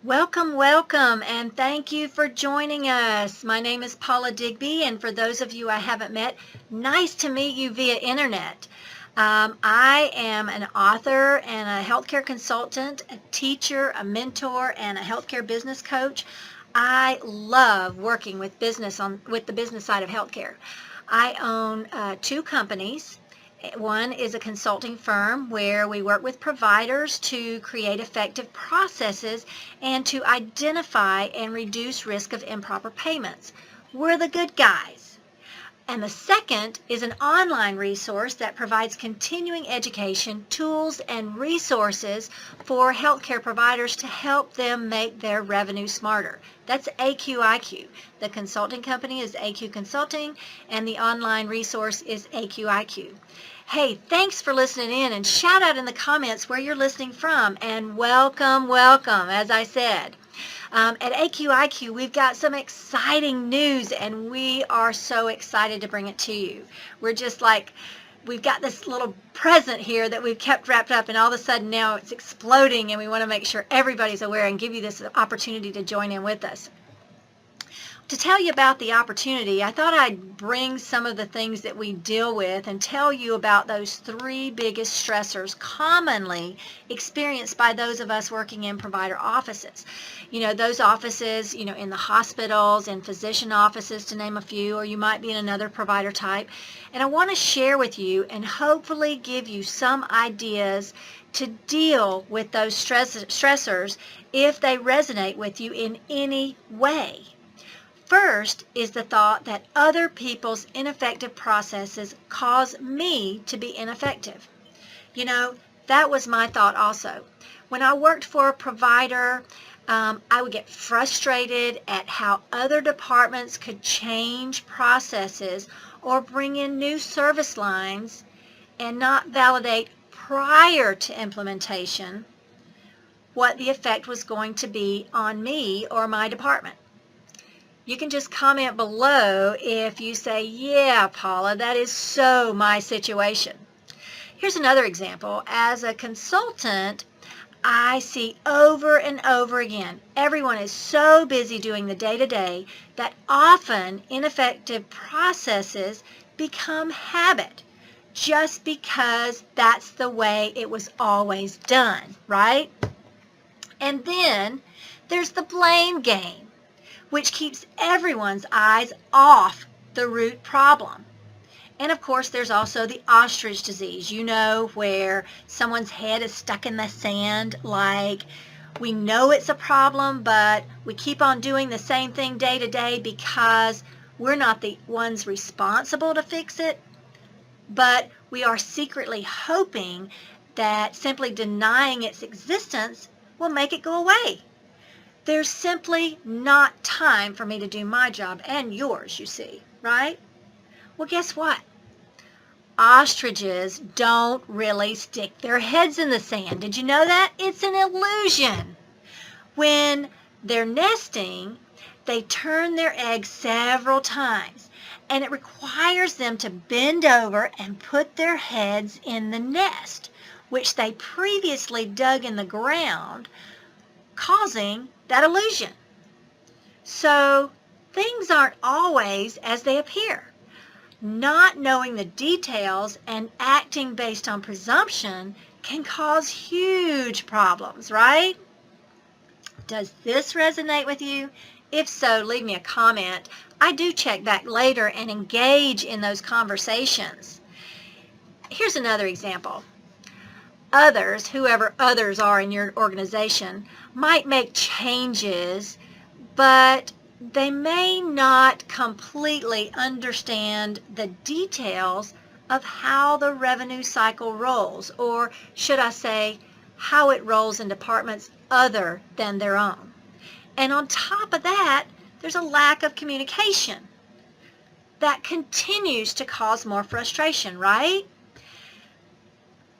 Welcome, welcome, and thank you for joining us. My name is Paula Digby, and for those of you I haven't met, nice to meet you via internet. I am an author and a healthcare consultant, a teacher, a mentor, and a healthcare business coach. I love working with with the business side of healthcare. I own two companies. One is a consulting firm where we work with providers to create effective processes and to identify and reduce risk of improper payments. We're the good guys. And the second is an online resource that provides continuing education, tools, and resources for healthcare providers to help them make their revenue smarter. That's AQIQ. The consulting company is AQ Consulting, and the online resource is AQIQ. Hey, thanks for listening in, and shout out in the comments where you're listening from, and welcome, welcome, as I said. At AQIQ, we've got some exciting news, and we are so excited to bring it to you. We're just like, we've got this little present here that we've kept wrapped up, and all of a sudden now it's exploding, and we want to make sure everybody's aware and give you this opportunity to join in with us. To tell you about the opportunity, I thought I'd bring some of the things that we deal with and tell you about those three biggest stressors commonly experienced by those of us working in provider offices. You know, those offices, in the hospitals and physician offices, to name a few, or you might be in another provider type. And I want to share with you and hopefully give you some ideas to deal with those stressors if they resonate with you in any way. First is the thought that other people's ineffective processes cause me to be ineffective. That was my thought also. When I worked for a provider, I would get frustrated at how other departments could change processes or bring in new service lines and not validate prior to implementation what the effect was going to be on me or my department. You can just comment below if you say, yeah, Paula, that is so my situation. Here's another example. As a consultant, I see over and over again, everyone is so busy doing the day-to-day that often ineffective processes become habit just because that's the way it was always done, right? And then there's the blame game, which keeps everyone's eyes off the root problem. And of course, there's also the ostrich disease, where someone's head is stuck in the sand, like we know it's a problem, but we keep on doing the same thing day to day because we're not the ones responsible to fix it, but we are secretly hoping that simply denying its existence will make it go away. There's simply not time for me to do my job and yours, you see, right? Well, guess what? Ostriches don't really stick their heads in the sand. Did you know that? It's an illusion. When they're nesting, they turn their eggs several times, and it requires them to bend over and put their heads in the nest, which they previously dug in the ground, causing that illusion. So things aren't always as they appear. Not knowing the details and acting based on presumption can cause huge problems, right? Does this resonate with you? If so, leave me a comment. I do check back later and engage in those conversations. Here's another example. Others, whoever others are in your organization, might make changes, but they may not completely understand the details of how the revenue cycle rolls, or should I say, how it rolls in departments other than their own. And on top of that, there's a lack of communication that continues to cause more frustration, right?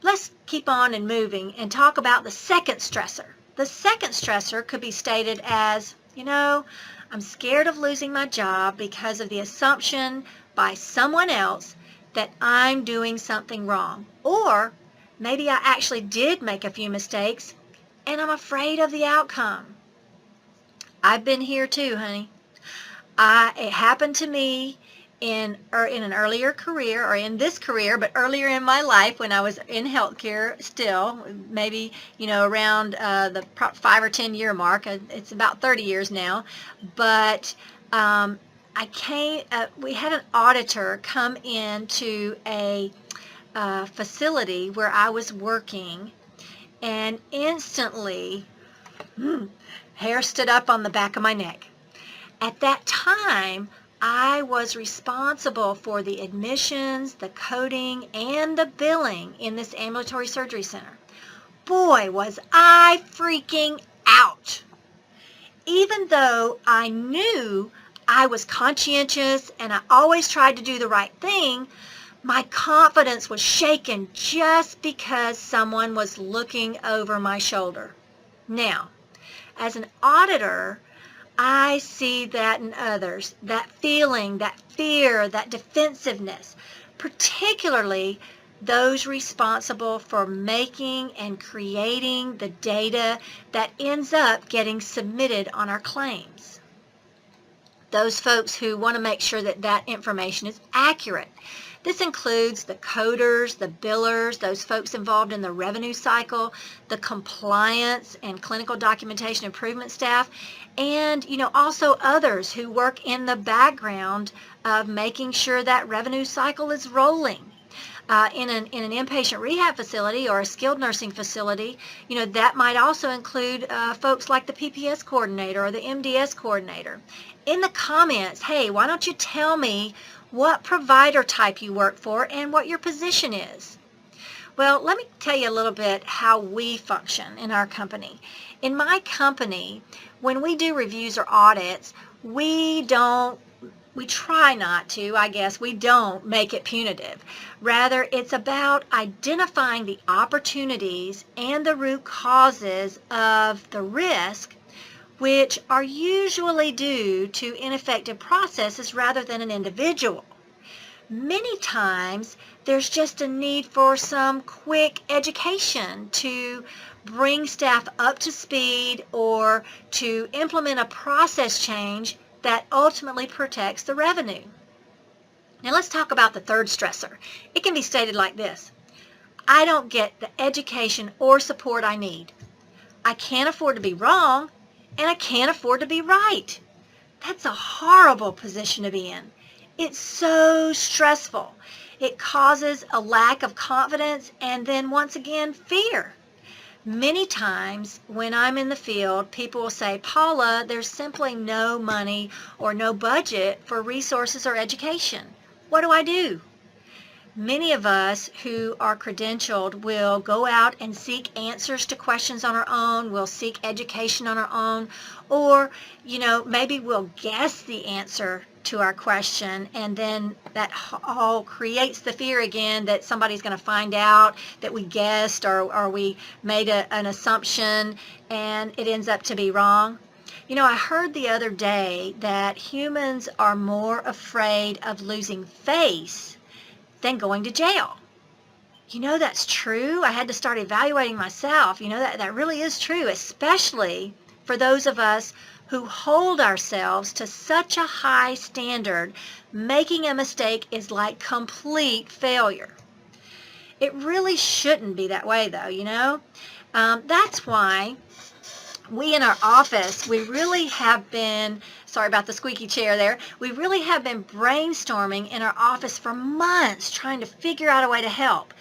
Let's keep on and moving and talk about the second stressor. The second stressor could be stated as, I'm scared of losing my job because of the assumption by someone else that I'm doing something wrong. Or maybe I actually did make a few mistakes and I'm afraid of the outcome. I've been here too, honey. It happened to me in an earlier career, or in this career, but earlier in my life when I was in healthcare still, maybe, around the 5 or 10 year mark. It's about 30 years now. But we had an auditor come into a facility where I was working, and instantly, hair stood up on the back of my neck. At that time, I was responsible for the admissions, the coding, and the billing in this ambulatory surgery center. Boy, was I freaking out. Even though I knew I was conscientious and I always tried to do the right thing, my confidence was shaken just because someone was looking over my shoulder. Now, as an auditor, I see that in others, that feeling, that fear, that defensiveness, particularly those responsible for making and creating the data that ends up getting submitted on our claims. Those folks who want to make sure that that information is accurate. This includes the coders, the billers, those folks involved in the revenue cycle, the compliance and clinical documentation improvement staff, and also others who work in the background of making sure that revenue cycle is rolling. In an inpatient rehab facility or a skilled nursing facility, that might also include folks like the PPS coordinator or the MDS coordinator. In the comments, hey, why don't you tell me what provider type you work for and what your position is? Well, let me tell you a little bit how we function in our company. In my company, when we do reviews or audits, we try not to, I guess, we don't make it punitive. Rather, it's about identifying the opportunities and the root causes of the risk, which are usually due to ineffective processes rather than an individual. Many times, there's just a need for some quick education to bring staff up to speed or to implement a process change that ultimately protects the revenue. Now let's talk about the third stressor. It can be stated like this: I don't get the education or support I need. I can't afford to be wrong, and I can't afford to be right. That's a horrible position to be in. It's so stressful. It causes a lack of confidence and then once again fear. Many times when I'm in the field, people will say, Paula, there's simply no money or no budget for resources or education. What do I do? Many of us who are credentialed will go out and seek answers to questions on our own. We'll seek education on our own. Or, maybe we'll guess the answer to our question, and then that all creates the fear again that somebody's going to find out that we guessed or we made an assumption and it ends up to be wrong. I heard the other day that humans are more afraid of losing face than going to jail. That's true. I had to start evaluating myself. That really is true, especially for those of us who hold ourselves to such a high standard. Making a mistake is like complete failure. It really shouldn't be that way, though, That's why we in our office, we really have been, sorry about the squeaky chair there, we really have been brainstorming in our office for months trying to figure out a way to help,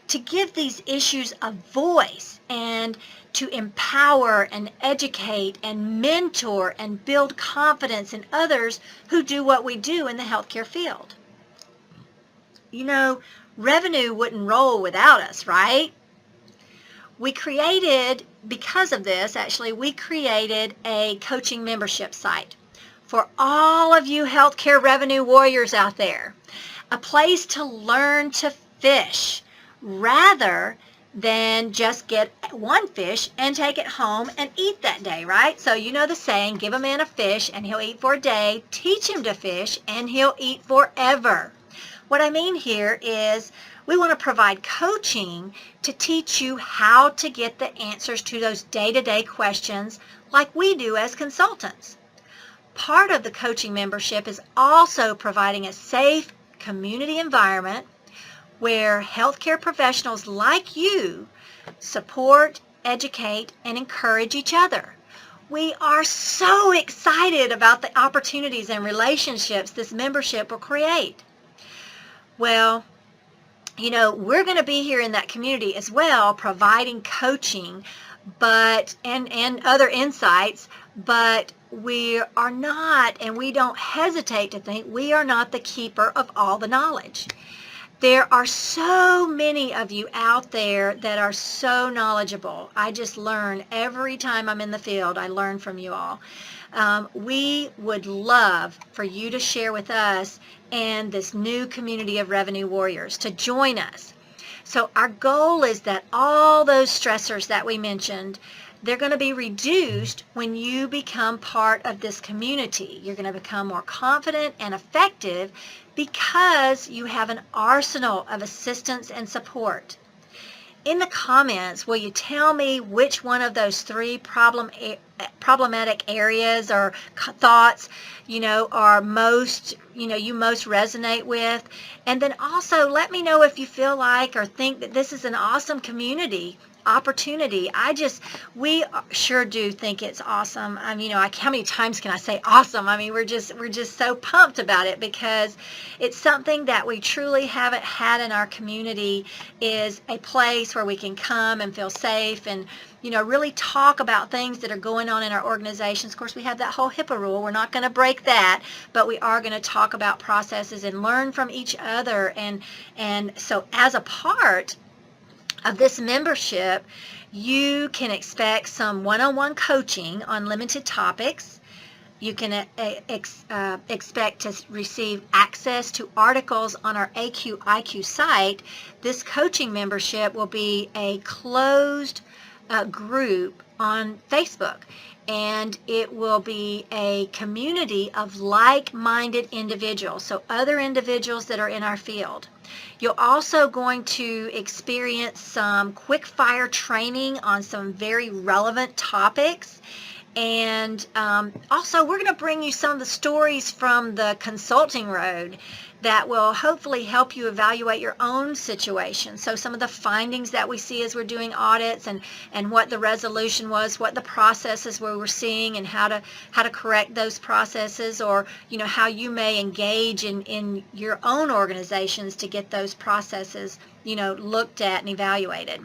to give these issues a voice and to empower and educate and mentor and build confidence in others who do what we do in the healthcare field. Revenue wouldn't roll without us, right? Because of this, we created a coaching membership site for all of you healthcare revenue warriors out there. A place to learn to fish rather than just get one fish and take it home and eat that day, right? So the saying, give a man a fish and he'll eat for a day. Teach him to fish and he'll eat forever. What I mean here is we want to provide coaching to teach you how to get the answers to those day-to-day questions like we do as consultants. Part of the coaching membership is also providing a safe community environment where healthcare professionals like you support, educate, and encourage each other. We are so excited about the opportunities and relationships this membership will create. Well, we're going to be here in that community as well, providing coaching, and other insights, but we are not, and we don't hesitate to think, we are not the keeper of all the knowledge. There are so many of you out there that are so knowledgeable. I just learn every time I'm in the field. I learn from you all. We would love for you to share with us and this new community of revenue warriors to join us. So our goal is that all those stressors that we mentioned, they're going to be reduced when you become part of this community. You're going to become more confident and effective because you have an arsenal of assistance and support. In the comments, will you tell me which one of those three problematic areas or thoughts, are most, you most resonate with? And then also let me know if you feel like or think that this is an awesome community opportunity. We sure do think it's awesome. How many times can I say awesome? We're just so pumped about it because it's something that we truly haven't had in our community, is a place where we can come and feel safe and, really talk about things that are going on in our organizations. Of course, we have that whole HIPAA rule. We're not going to break that, but we are going to talk about processes and learn from each other. And so as a part of this membership, you can expect some one-on-one coaching on limited topics. You can expect to receive access to articles on our AQIQ site. This coaching membership will be a closed group on Facebook, and it will be a community of like-minded individuals, so other individuals that are in our field. You're also going to experience some quick fire training on some very relevant topics. And also we're going to bring you some of the stories from the consulting road that will hopefully help you evaluate your own situation. So some of the findings that we see as we're doing audits, and what the resolution was, what the processes we were seeing, and how to correct those processes, or how you may engage in your own organizations to get those processes looked at and evaluated.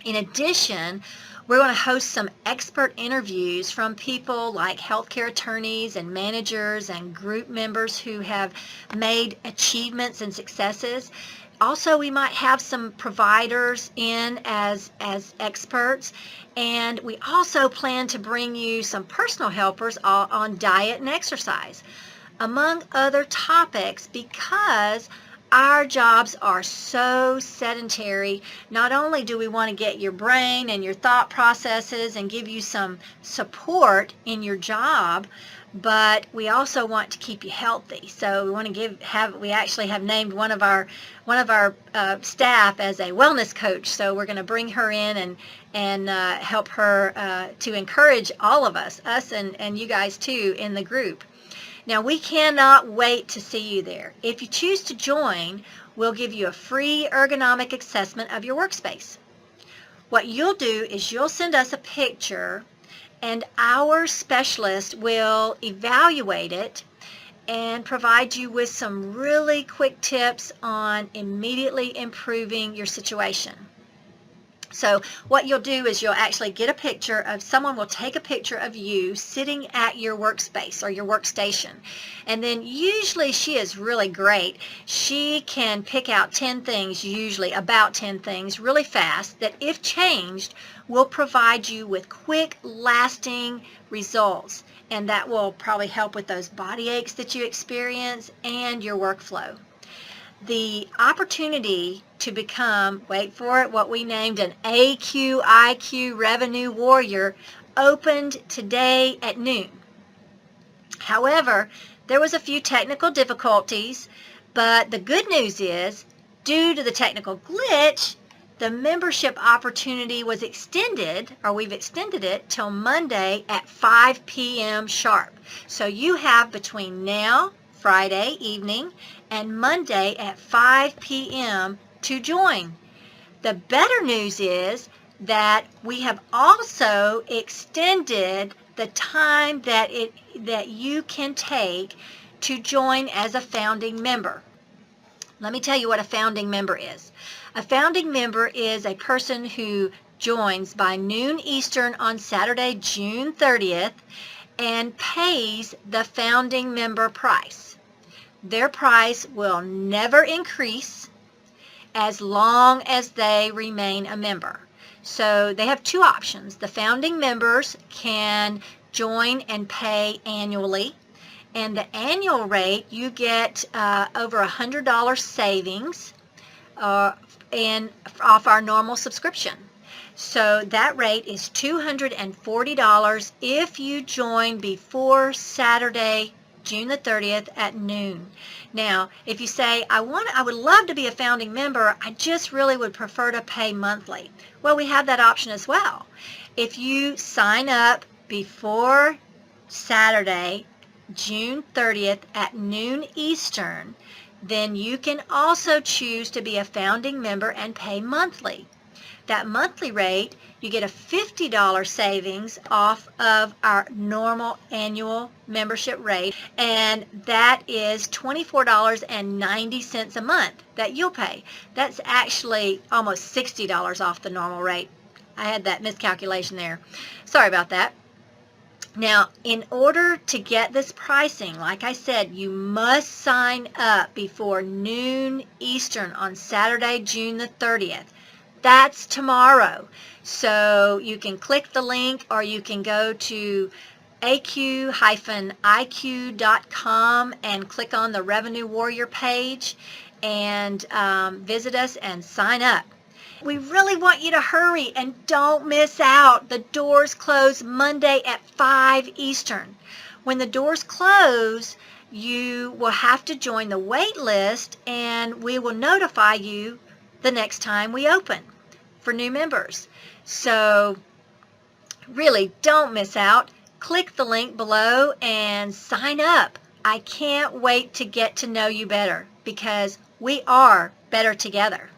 In addition, we're going to host some expert interviews from people like healthcare attorneys and managers and group members who have made achievements and successes. Also, we might have some providers in as experts, and we also plan to bring you some personal helpers on diet and exercise, among other topics, because our jobs are so sedentary. Not only do we want to get your brain and your thought processes and give you some support in your job, but we also want to keep you healthy. So we want to we actually have named one of our staff as a wellness coach. So we're going to bring her in and help her to encourage all of us and you guys too in the group. Now, we cannot wait to see you there. If you choose to join, we'll give you a free ergonomic assessment of your workspace. What you'll do is you'll send us a picture, and our specialist will evaluate it and provide you with some really quick tips on immediately improving your situation. So what you'll do is you'll actually get a picture of, someone will take a picture of you sitting at your workspace or your workstation. And then usually she is really great. She can pick out 10 things, usually about 10 things really fast, that if changed will provide you with quick lasting results. And that will probably help with those body aches that you experience and your workflow. The opportunity to become, wait for it, what we named an AQIQ Revenue Warrior opened today at noon. However, there was a few technical difficulties, but the good news is, due to the technical glitch, the membership opportunity was extended, or we've extended it till Monday at 5 p.m. sharp. So you have between now, Friday evening, and Monday at 5 p.m. to join. The better news is that we have also extended the time that you can take to join as a founding member. Let me tell you what a founding member is. A founding member is a person who joins by noon Eastern on Saturday, June 30th, and pays the founding member price. Their price will never increase as long as they remain a member. So they have two options. The founding members can join and pay annually, and the annual rate, you get over $100 savings and off our normal subscription. So that rate is $240 if you join before Saturday, June the 30th at noon. Now, if you say, I would love to be a founding member, I just really would prefer to pay monthly. Well, we have that option as well. If you sign up before Saturday, June 30th at noon Eastern, then you can also choose to be a founding member and pay monthly. That monthly rate, you get a $50 savings off of our normal annual membership rate, and that is $24.90 a month that you'll pay. That's actually almost $60 off the normal rate. I had that miscalculation there. Sorry about that. Now, in order to get this pricing, like I said, you must sign up before noon Eastern on Saturday, June the 30th. That's tomorrow. So you can click the link, or you can go to aq-iq.com and click on the Revenue Warrior page and visit us and sign up. We really want you to hurry and don't miss out. The doors close Monday at 5 Eastern. When the doors close, you will have to join the wait list, and we will notify you the next time we open for new members. So really don't miss out. Click the link below and sign up. I can't wait to get to know you better, because we are better together.